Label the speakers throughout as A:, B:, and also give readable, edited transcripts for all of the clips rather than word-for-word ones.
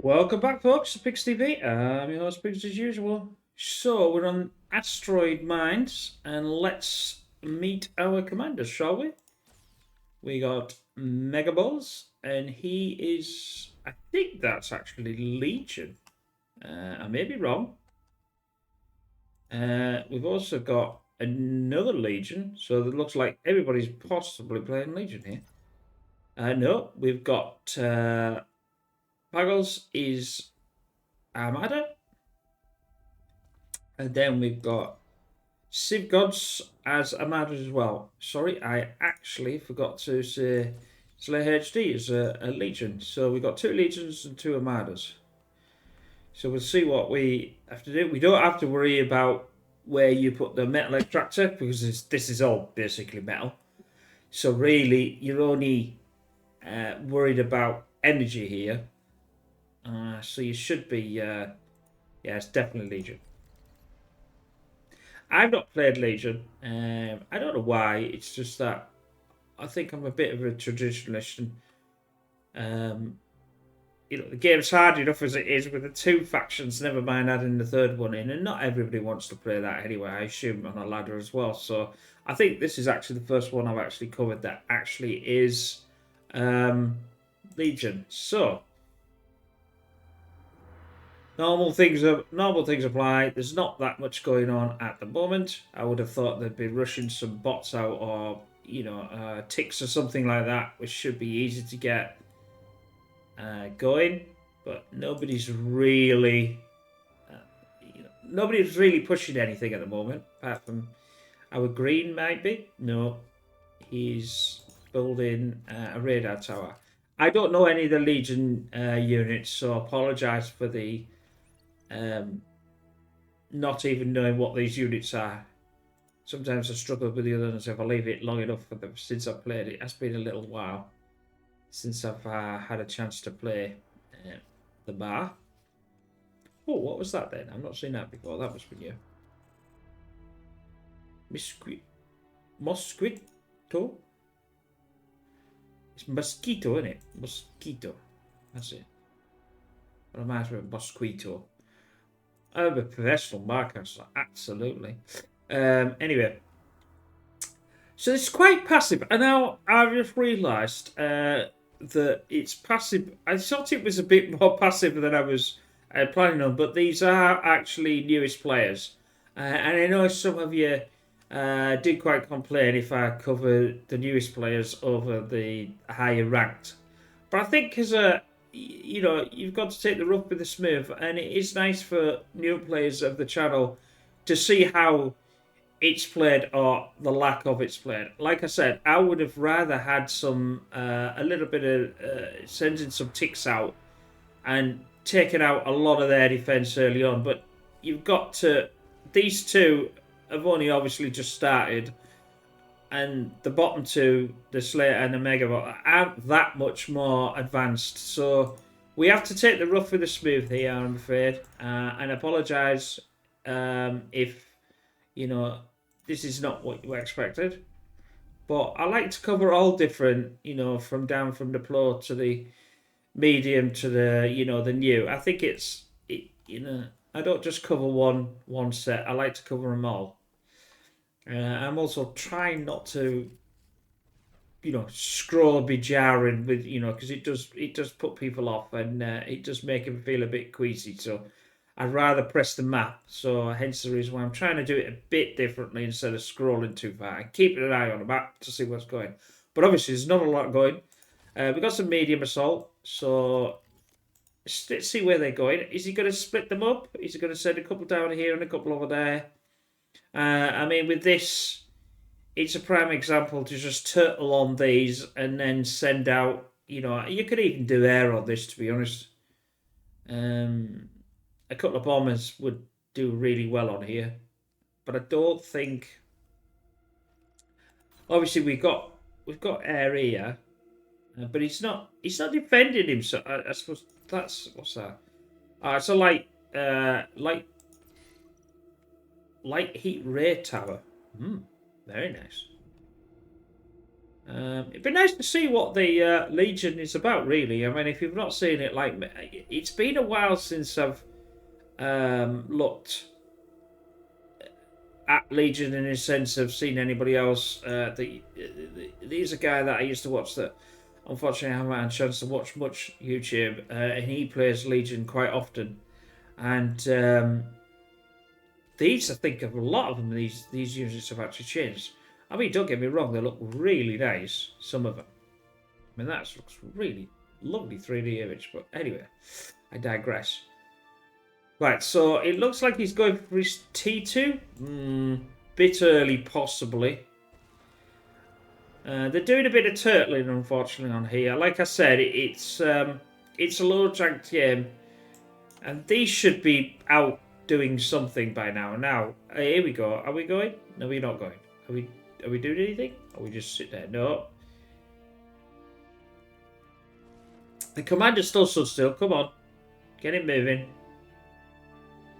A: Welcome back, folks, to Pix TV. I'm your host, Pix, as usual. So, we're on Asteroid Mines, and let's meet our commanders, shall we? We got Megaballs, and he is. I think that's actually Legion. I may be wrong. We've also got another Legion, so it looks like everybody's possibly playing Legion here. No, we've got Puggles is Armada. And then we've got Civ Gods as Armada as well. Sorry, I actually forgot to say Slayer HD is a Legion. So we've got two Legions and two Armadas. So we'll see what we have to do. We don't have to worry about where you put the metal extractor because this is all basically metal. So really, you're only worried about energy here. So you should be, yeah, it's definitely Legion. I've not played Legion. I don't know why. It's just that I think I'm a bit of a traditionalist, and the game's hard enough as it is with the two factions. Never mind adding the third one in, and not everybody wants to play that anyway. I assume on a ladder as well. So I think this is actually the first one I've actually covered that actually is Legion. So normal things apply. There's not that much going on at the moment. I would have thought they'd be rushing some bots out or ticks or something like that, which should be easy to get going. But nobody's really pushing anything at the moment, apart from our green might be. No, he's building a radar tower. I don't know any of the Legion units, so I apologise for the not even knowing what these units are. Sometimes I struggle with the others if I leave it long enough for them since I've played it. It has been a little while since I've had a chance to play the bar. Oh, what was that then? I've not seen that before. That must be new. Mosquito? It's mosquito, isn't it? Mosquito. That's it. What reminds me of mosquito. I'm a professional marker, so absolutely. Anyway, so it's quite passive. And now I've just realised that it's passive. I thought it was a bit more passive than I was planning on, but these are actually newest players. And I know some of you did quite complain if I covered the newest players over the higher ranked. But I think as you've got to take the rough with the smooth, and it is nice for new players of the channel to see how it's played or the lack of it's played. Like I said, I would have rather had some a little bit of sending some ticks out and taking out a lot of their defense early on. But you've got to. These two have only obviously just started, and the bottom two, the Slayer and the Megabot, aren't that much more advanced. So we have to take the rough with the smooth here, I'm afraid, and apologise if this is not what you expected. But I like to cover all different, from the pro to the medium to the new. I think I don't just cover one set. I like to cover them all. I'm also trying not to, scroll be jarring with, because it does put people off, and it does make them feel a bit queasy. So I'd rather press the map. So hence the reason why I'm trying to do it a bit differently instead of scrolling too far and keeping an eye on the map to see what's going. But obviously there's not a lot going. We've got some medium assault, so let's see where they're going. Is he going to split them up? Is he going to send a couple down here and a couple over there? I mean, with this, it's a prime example to just turtle on these and then send out. You could even do air on this, to be honest. A couple of bombers would do really well on here, but I don't think. Obviously, we've got air here, but he's not defending himself. I suppose that's what's that. It's a light heat ray tower. Very nice. It'd be nice to see what the Legion is about, really. I mean, if you've not seen it, like, it's been a while since I've looked at Legion in a sense of seen anybody else. There's a guy that I used to watch that unfortunately I haven't had a chance to watch much YouTube, and he plays Legion quite often. And these, I think, of a lot of them, these units have actually changed. I mean, don't get me wrong, they look really nice, some of them. I mean, that looks really lovely 3D image, but anyway, I digress. Right, so it looks like he's going for his T2. Bit early, possibly. They're doing a bit of turtling, unfortunately, on here. Like I said, it's a low-ranked game, and these should be out doing something by now. Now, here we go. Are we going? No, we're not going. Are we doing anything? Or we just sit there? No. The commander's still stood still. Come on. Get it moving.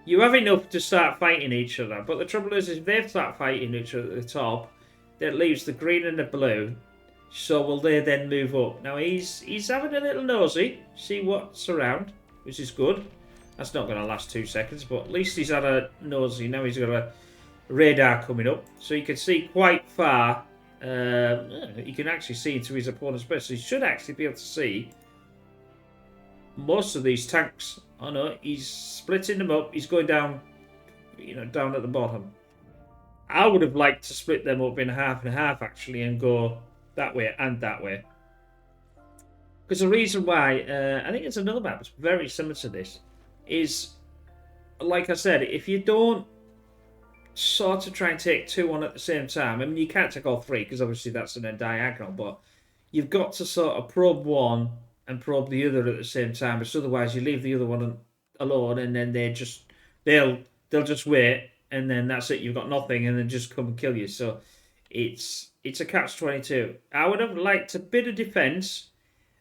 A: You have enough to start fighting each other. But the trouble is if they start fighting each other at the top, that leaves the green and the blue. So will they then move up? Now he's having a little nosy. See what's around, which is good. That's not going to last 2 seconds, but at least he's had a nosy. Now he's got a radar coming up, so you can see quite far. You can actually see into his opponent's base. So he should actually be able to see most of these tanks. Oh no, he's splitting them up. He's going down, down at the bottom. I would have liked to split them up in half and half actually, and go that way and that way. Because the reason why, I think it's another map that's very similar to this, is, like I said, if you don't sort of try and take 2 on at the same time, I mean, you can't take all 3, because obviously that's in a diagonal, but you've got to sort of probe one and probe the other at the same time, because otherwise you leave the other one alone, and then they'll just wait, and then that's it, you've got nothing, and then just come and kill you. So it's a catch-22. I would have liked a bit of defense.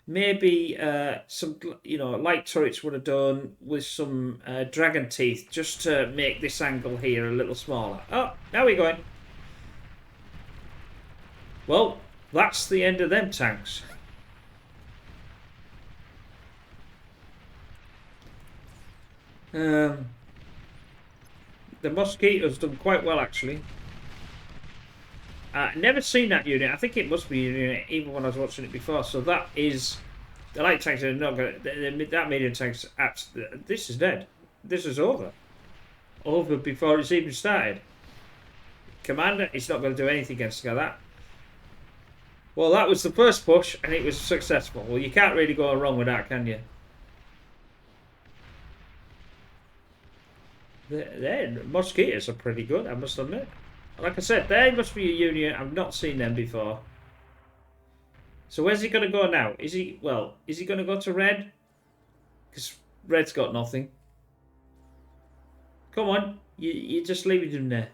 A: Maybe some, light turrets would have done with some dragon teeth, just to make this angle here a little smaller. Oh, now we're going. Well, that's the end of them tanks. The mosquito's done quite well, actually. Never seen that unit. I think it must be a unit, even when I was watching it before. So that is... The light tanks are not going to... That medium tanks... This is dead. This is over. Over before it's even started. Commander, it's not going to do anything against that. Well, that was the first push, and it was successful. Well, you can't really go wrong with that, can you? The mosquitoes are pretty good, I must admit. Like I said, they must be a unit. I've not seen them before. So where's he going to go now? Is he going to go to red? Because red's got nothing. Come on. You're just leaving him there.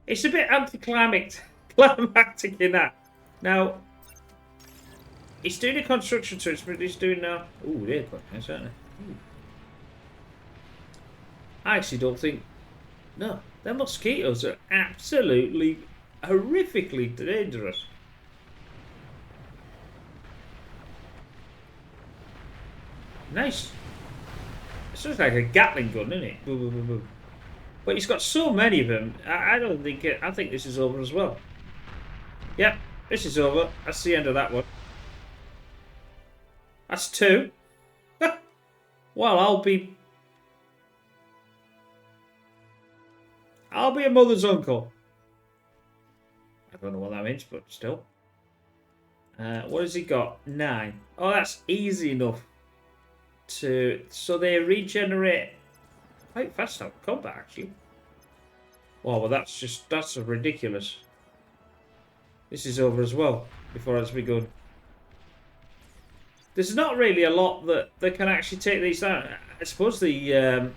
A: It's a bit anticlimactic in that. Now, he's doing a construction to it, but he's doing now... Ooh, they're quite nice, aren't they? Ooh. I actually don't think... No, the mosquitoes are absolutely horrifically dangerous. Nice. It's just like a Gatling gun, isn't it? Boo, boo, boo, boo. But he's got so many of them. I don't think... I think this is over as well. Yep, this is over. That's the end of that one. That's 2. Well, I'll be a mother's uncle. I don't know what that means, but still. What has he got? 9. Oh, that's easy enough to... So they regenerate quite fast out of combat, actually. Oh, well, that's ridiculous. This is over as well, before it's begun. There's not really a lot that they can actually take these down. I suppose the...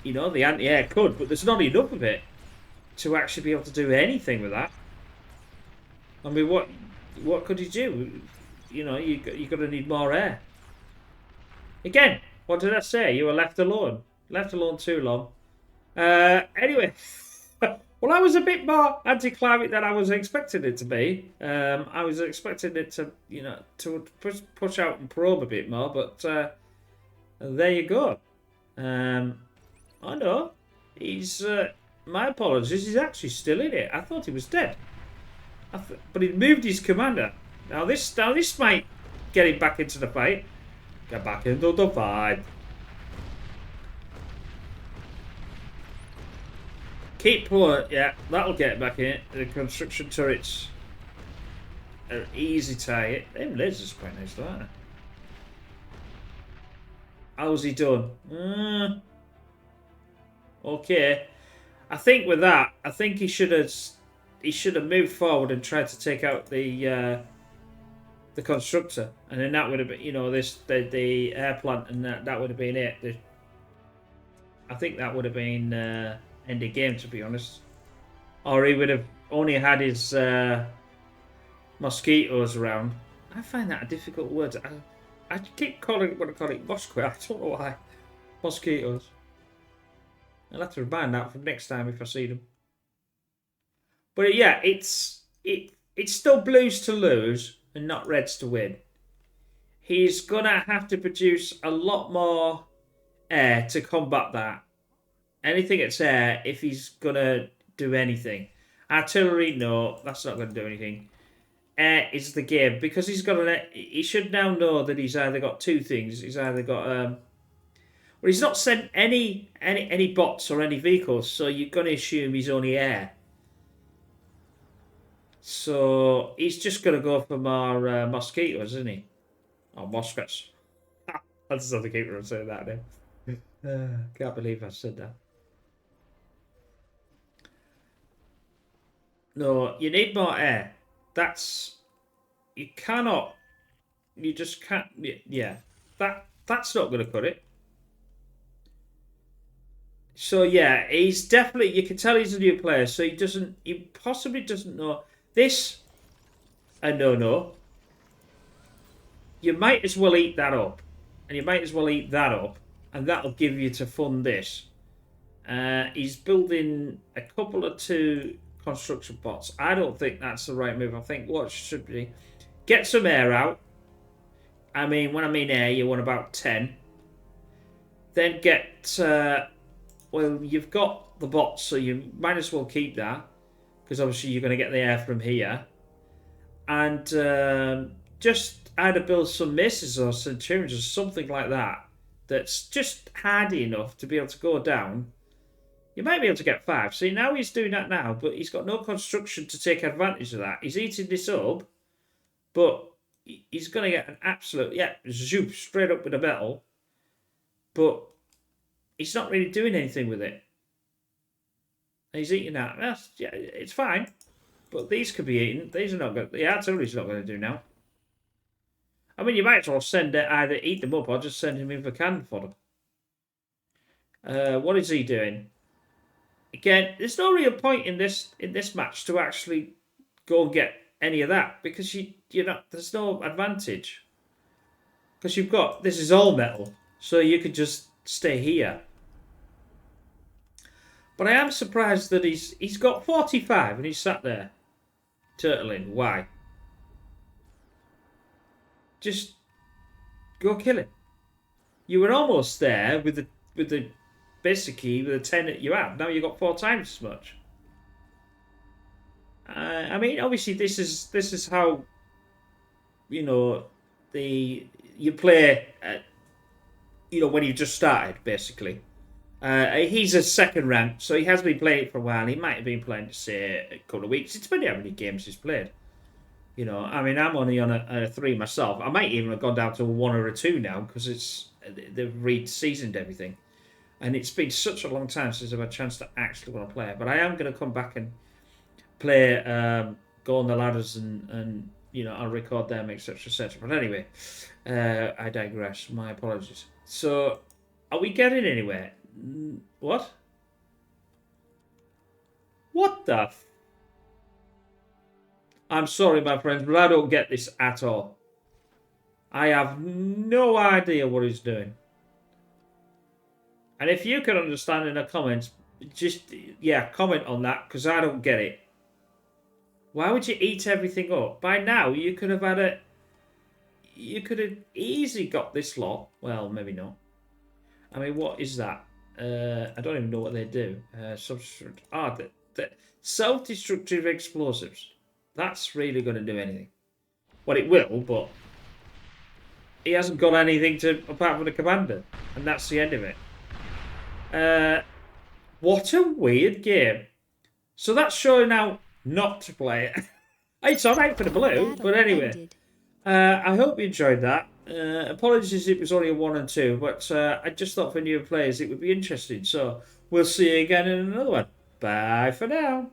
A: the anti-air could, but there's not enough of it to actually be able to do anything with that. I mean, what could you do? You're going to need more air. Again, what did I say? You were left alone. Left alone too long. Anyway, Well, I was a bit more anticlimactic than I was expecting it to be. I was expecting it to, to push out and probe a bit more, but there you go. I know. He's. My apologies. He's actually still in it. I thought he was dead. But he moved his commander. Now this might get him back into the fight. Get back into the fight. Keep pulling. Yeah, that'll get back in. The construction turrets are easy target. Them lasers quite nice, though, aren't they? How's he done? Okay. I think with that, I think he should have moved forward and tried to take out the constructor, and then that would have been, the air plant, and that would have been it. I think that would have been end of game, to be honest. Or he would have only had his mosquitoes around. I find that a difficult word. I keep calling it mosquito. I don't know why. Mosquitoes. I'll have to remind that for next time if I see them. But yeah, it's still blues to lose and not reds to win. He's gonna have to produce a lot more air to combat that. Anything that's air, if he's gonna do anything. Artillery, no, that's not gonna do anything. Air is the game because he should now know that he's either got two things. He's either got well, he's not sent any bots or any vehicles, so you're gonna assume he's only air. So he's just gonna go for more mosquitoes, isn't he? Or mosquitoes. I just have to keep saying that now. Can't believe I said that. No, you need more air. You cannot. You just can't. Yeah, that's not going to cut it. So yeah, he's definitely. You can tell he's a new player, so he doesn't. He possibly doesn't know this. No. You might as well eat that up, and you might as well eat that up, and that'll give you to fund this. He's building a couple of two construction pots. I don't think that's the right move. I think what should be get some air out. I mean, when I mean air, you want about 10. Then get well, you've got the bots, so you might as well keep that because obviously you're going to get the air from here, and just either build some misses or centurions or something like that. That's just hardy enough to be able to go down. You might be able to get 5. See, now he's doing that now, but he's got no construction to take advantage of that. He's eating this up, but he's going to get an absolute, zoop, straight up with a metal. But he's not really doing anything with it. He's eating that. It's fine. But these could be eaten. These are not good. The artillery's not going to do now. I mean, you might as well either eat them up or just send him in for cannon fodder. What is he doing? Again, there's no real point in this match to actually go and get any of that because there's no advantage because this is all metal, so you could just stay here. But I am surprised that he's got 45 and he's sat there turtling. Why? Just go kill him. You were almost there with the basically with the 10 that you have. Now you've got 4 times as much. I mean, obviously this is how you play. When you just started, basically. He's a second rank, so he has been playing it for a while. He might have been playing, say, a couple of weeks. It's depending how many games he's played. I mean, I'm only on a 3 myself. I might even have gone down to a 1 or a 2 now because they've re-seasoned everything. And it's been such a long time since I've had a chance to actually want to play it. But I am going to come back and play, go on the ladders and I'll record them, etc., etc. But anyway, I digress. My apologies. So, are we getting anywhere? What? What the I'm sorry, my friends, but I don't get this at all. I have no idea what he's doing. And if you can understand in the comments, Just, yeah, comment on that, because I don't get it. Why would you eat everything up? By now, you could have had a... You could have easily got this lot. Well, maybe not. I mean, what is that? I don't even know what they do. Substitute. The self-destructive explosives. That's really going to do anything. Well, it will, but he hasn't got anything to apart from the commander, and that's the end of it. What a weird game. So that's showing how not to play it. It's alright for the blue, but anyway. I hope you enjoyed that. Apologies it was only a 1 and 2, but I just thought for new players it would be interesting. So we'll see you again in another one. Bye for now.